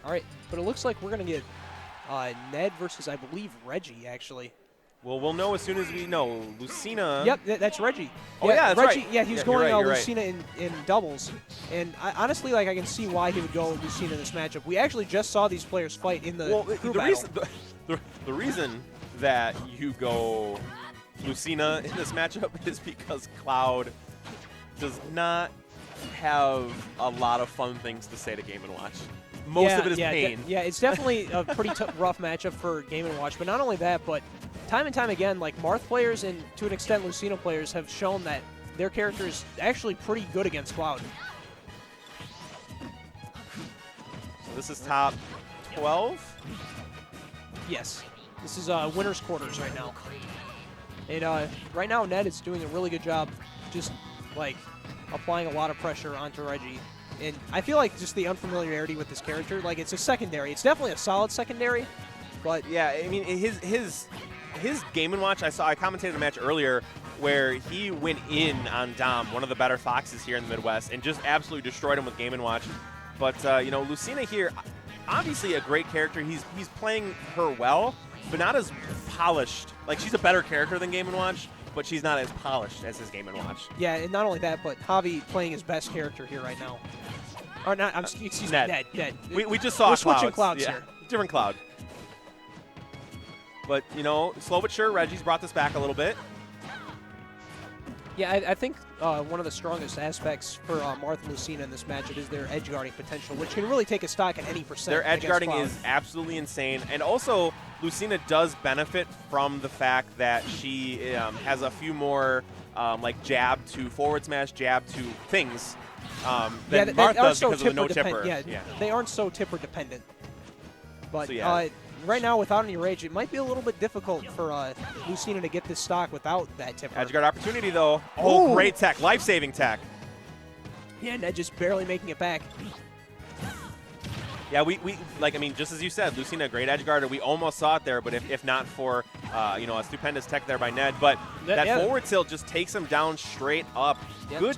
All right, but it looks like we're going to get Ned versus, I believe, Regi, actually. Well, we'll know as soon as we know. Lucina. Yep, that's Regi. Oh, yeah, that's Regi, right. Yeah, he was Yeah, going you're right. Lucina in doubles. And honestly, like, I can see why he would go Lucina in this matchup. We actually just saw these players fight in the crew battle. The reason that you go Lucina in this matchup is because Cloud does not have a lot of fun things to say to Game & Watch. Most of it is pain. Yeah, it's definitely a pretty rough matchup for Game & Watch. But not only that, but time and time again, like Marth players and to an extent Lucina players have shown that their character is actually pretty good against Cloud. So this is top 12? Yes. This is winner's quarters right now. And right now, Ned is doing a really good job just, like, applying a lot of pressure onto Regi. And I feel like just the unfamiliarity with this character, like, it's a secondary. It's definitely a solid secondary, but... Yeah, I mean, his Game & Watch, I commentated a match earlier where he went in on Dom, one of the better Foxes here in the Midwest, and just absolutely destroyed him with Game & Watch. But, you know, Lucina here, obviously a great character. He's playing her well, but not as polished. Like, she's a better character than Game & Watch, but she's not as polished as his Game & Watch. Yeah, and not only that, but Javi playing his best character here right now. Or not, excuse me, Ned. We just saw We're switching Clouds yeah. here. Different Cloud. But, you know, slow but sure, Regi's brought this back a little bit. Yeah, I think one of the strongest aspects for Marth and Lucina in this matchup is their edge guarding potential, which can really take a stock at any percent. Their edge guarding Cloud. is absolutely insane. And also, Lucina does benefit from the fact that she has a few more, like, jab to forward smash, jab to things than Marth does because of the no tipper. Yeah, they aren't so tipper dependent. But so, yeah. Right now, without any rage, it might be a little bit difficult for Lucina to get this stock without that tipper. Edge guard opportunity, though. Oh, great tech. Life-saving tech. Yeah, Ned just barely making it back. Yeah, we like, I mean, just as you said, Lucina, great edge guarder. We almost saw it there, but if not for, you know, a stupendous tech there by Ned. But that forward tilt just takes him down straight up. Yep.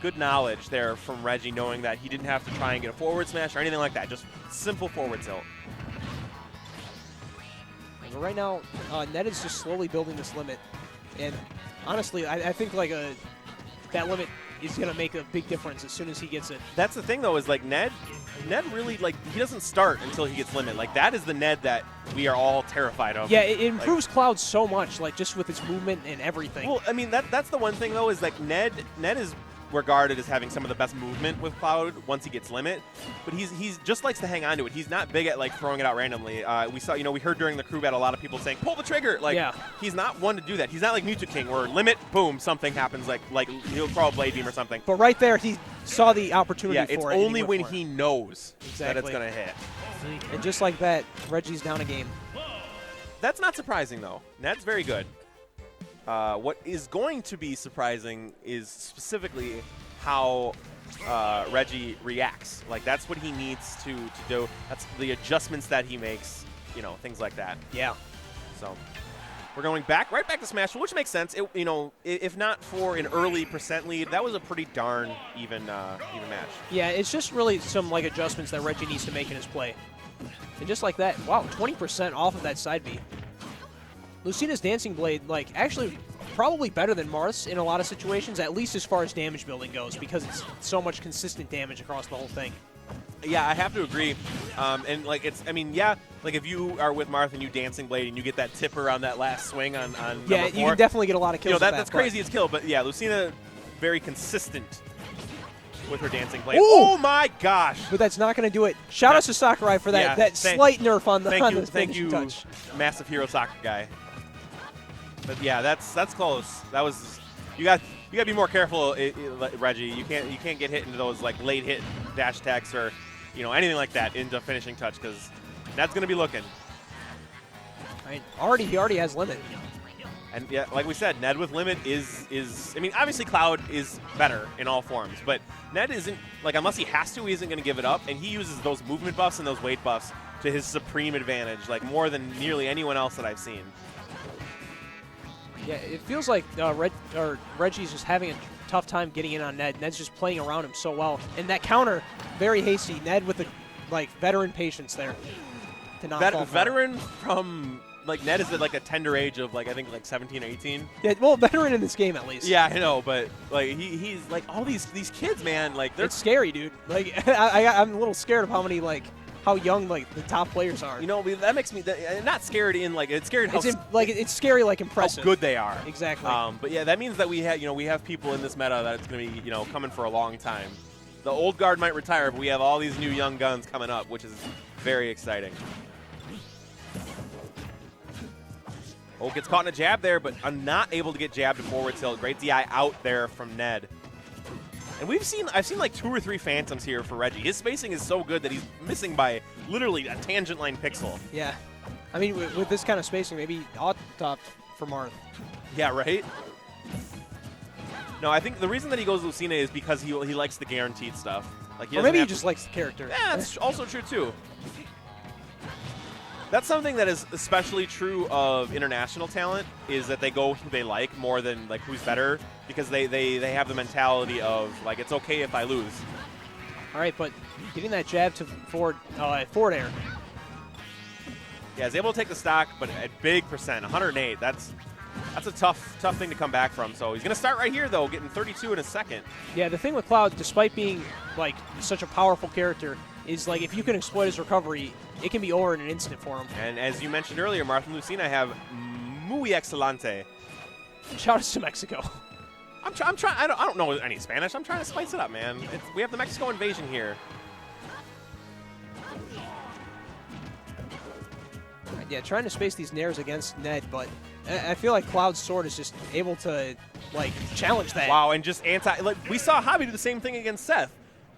Good knowledge there from Regi, knowing that he didn't have to try and get a forward smash or anything like that. Just simple forward tilt. But right now, Ned is just slowly building this limit. And honestly, I think like that limit is going to make a big difference as soon as he gets it. That's the thing, though, is like Ned really, like, he doesn't start until he gets limit. Like, that is the Ned that we are all terrified of. Yeah, it improves Cloud so much, like, just with its movement and everything. Well, I mean, that's the one thing, though, is like Ned is regarded as having some of the best movement with Cloud once he gets limit, but he's just likes to hang on to it. He's not big at, like, throwing it out randomly. We saw, you know, we heard during the crew battle a lot of people saying, pull the trigger. Like, he's not one to do that. He's not like Mewtwo King where limit, boom, something happens, like he'll throw a Blade Beam or something. But right there, he saw the opportunity for it. Yeah, it's only when he knows that it's going to hit. And just like that, Regi's down a game. That's not surprising, though. Ned's very good. What is going to be surprising is specifically how Regi reacts. Like, that's what he needs to do. That's the adjustments that he makes, you know, things like that. Yeah. So we're going right back to Smash, which makes sense. You know, if not for an early percent lead, that was a pretty darn even match. Yeah, it's just really some, like, adjustments that Regi needs to make in his play. And just like that, wow, 20% off of that side B. Lucina's Dancing Blade, like, actually probably better than Marth's in a lot of situations, at least as far as damage building goes, because it's so much consistent damage across the whole thing. Yeah, I have to agree. And, like, I mean, yeah, like, if you are with Marth and you Dancing Blade and you get that tipper on that last swing on yeah, you can definitely get a lot of kills. You know, that's crazy as kill, but yeah, Lucina, very consistent with her Dancing Blade. Ooh! Oh my gosh! But that's not going to do it. Shout out to Sakurai for that slight nerf on the thank you, touch. Massive Hero Soccer guy. But yeah, that's close. That was you got to be more careful, Regi. You can't get hit into those, like, late hit dash attacks or, you know, anything like that into finishing touch, because that's going to be looking. I mean, he already has limit. And yeah, like we said, Ned with limit is I mean, obviously Cloud is better in all forms, but Ned isn't, like, unless he has to, he isn't going to give it up, and he uses those movement buffs and those weight buffs to his supreme advantage, like, more than nearly anyone else that I've seen. Yeah, it feels like Regi's just having a tough time getting in on Ned. Ned's just playing around him so well. And that counter, very hasty. Ned with the like veteran patience there to not fall for it. Veteran from like Ned is at like a tender age of like I think like 17 or 18. Yeah, well, veteran in this game at least. Yeah, I know, but like he's like all these kids, man. Like they're It's scary, dude. Like I'm a little scared of how many how young like the top players are. You know, that makes me not scared in like it's scared how it's scary like impressive. how good they are. Exactly. But yeah, that means that we have people in this meta that's going to be coming for a long time. The old guard might retire, but we have all these new young guns coming up, which is very exciting. Oh, gets caught in a jab there, but I'm not able to get jabbed to forward tilt. Great DI out there from Ned. And I've seen like 2 or 3 phantoms here for Regi. His spacing is so good that he's missing by literally a tangent line pixel. Yeah. I mean, with this kind of spacing, maybe top for Marth. Yeah, right? No, I think the reason that he goes Lucina is because he likes the guaranteed stuff. Like Or maybe he just likes the character. Yeah, that's also true too. That's something that is especially true of international talent, is that they go who they like more than like who's better, because they have the mentality of like it's okay if I lose. All right, but getting that jab to forward air. Yeah, he's able to take the stock, but at big percent, 108. That's a tough thing to come back from. So he's going to start right here, though, getting 32 in a second. Yeah, the thing with Cloud, despite being like such a powerful character, is like if you can exploit his recovery, it can be over in an instant for him. And as you mentioned earlier, Marth and Lucina have muy excelente. Shout out to Mexico. I'm trying. I don't know any Spanish. I'm trying to spice it up, man. We have the Mexico invasion here. Yeah, trying to space these nairs against Ned, but I feel like Cloud's sword is just able to like challenge that. Wow, and just like we saw Hobby do the same thing against Seth.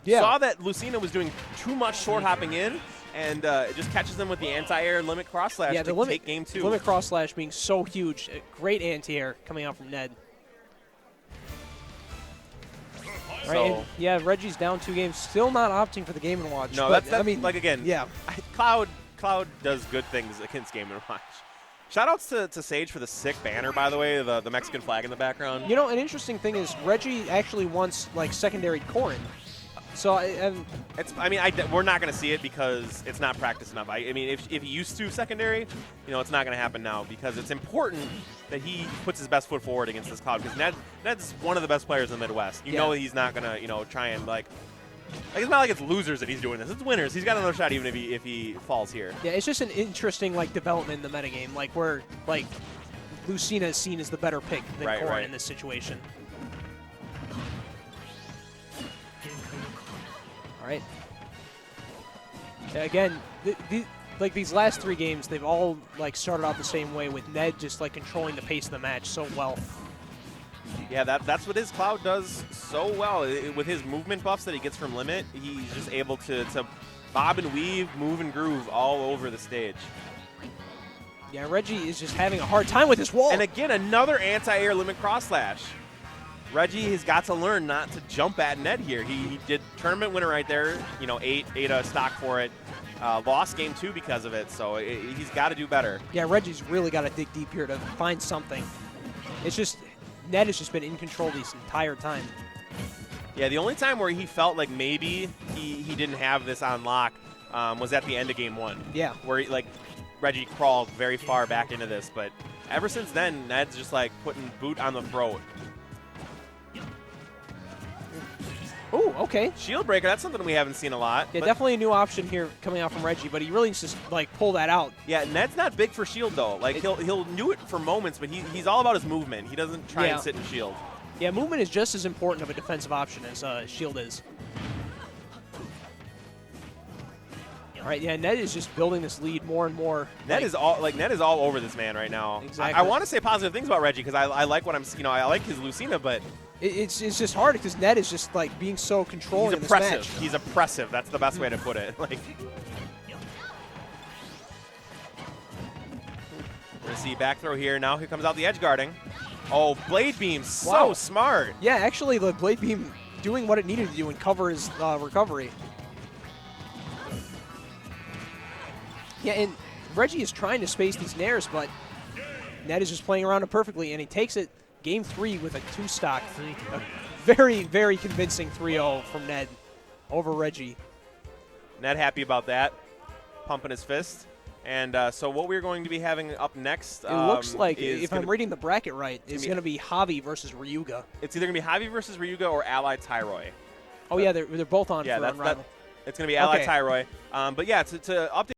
Yeah. Saw that Lucina was doing too much sword hopping in, and it just catches them with the anti-air limit cross slash to take game 2. Limit cross slash being so huge. Great anti-air coming out from Ned. Right, and yeah, Regi's down 2 games, still not opting for the Game & Watch. No, but, that's I mean, like again, yeah. Cloud does good things against Game & Watch. Shoutouts to Sage for the sick banner, by the way, the Mexican flag in the background. You know, an interesting thing is Regi actually wants like secondary Corrin. So we're not going to see it because it's not practiced enough. I mean, if he used to secondary, it's not going to happen now, because it's important that he puts his best foot forward against this Cloud, because Ned's one of the best players in the Midwest. You know he's not going to try and like it's not like it's losers that he's doing this. It's winners. He's got another shot even if he falls here. Yeah, it's just an interesting like development in the metagame, like where like Lucina is seen as the better pick than Corrin in this situation. All right. Again, like these last 3 games, they've all like started out the same way, with Ned just like controlling the pace of the match so well. Yeah, that's what his Cloud does so well. With his movement buffs that he gets from Limit, he's just able to bob and weave, move and groove all over the stage. Yeah, Regi is just having a hard time with this wall. And again, another anti-air limit cross slash. Regi has got to learn not to jump at Ned here. He did tournament winner right there, ate a stock for it. Lost game 2 because of it, so he's got to do better. Yeah, Regi's really got to dig deep here to find something. It's just, Ned has just been in control this entire time. Yeah, the only time where he felt like maybe he didn't have this on lock was at the end of game 1. Yeah. Where Regi crawled very far back into this, but ever since then, Ned's just like putting boot on the throat. Oh, okay. Shield breaker, that's something we haven't seen a lot. Yeah, definitely a new option here coming out from Regi, but he really needs to like pull that out. Yeah, Ned's not big for shield though. Like he'll do it for moments, but he's all about his movement. He doesn't try and sit in shield. Yeah, movement is just as important of a defensive option as shield is. All right, yeah, Ned is just building this lead more and more. Ned is all over this man right now. Exactly. I want to say positive things about Regi because I like what I like his Lucina, but it's just hard because Ned is just like being so controlling. He's oppressive. In this match. He's oppressive. That's the best way to put it. Like, we're gonna see back throw here. Now here comes out the edge guarding. Oh, blade beam, so smart. Yeah, actually, the blade beam doing what it needed to do and cover his recovery. Yeah, and Regi is trying to space these nairs, but Ned is just playing around it perfectly, and he takes it game 3 with a 2-stock. A very, very convincing 3-0 from Ned over Regi. Not happy about that. Pumping his fist. And so what we're going to be having up next, it looks like, if I'm reading the bracket right, it's going to be Javi versus Ryuga. It's either going to be Javi versus Ryuga or Ally Tyroi. Oh, yeah, they're both on for Unrivaled. It's going to be Ally Tyroi. But yeah, to update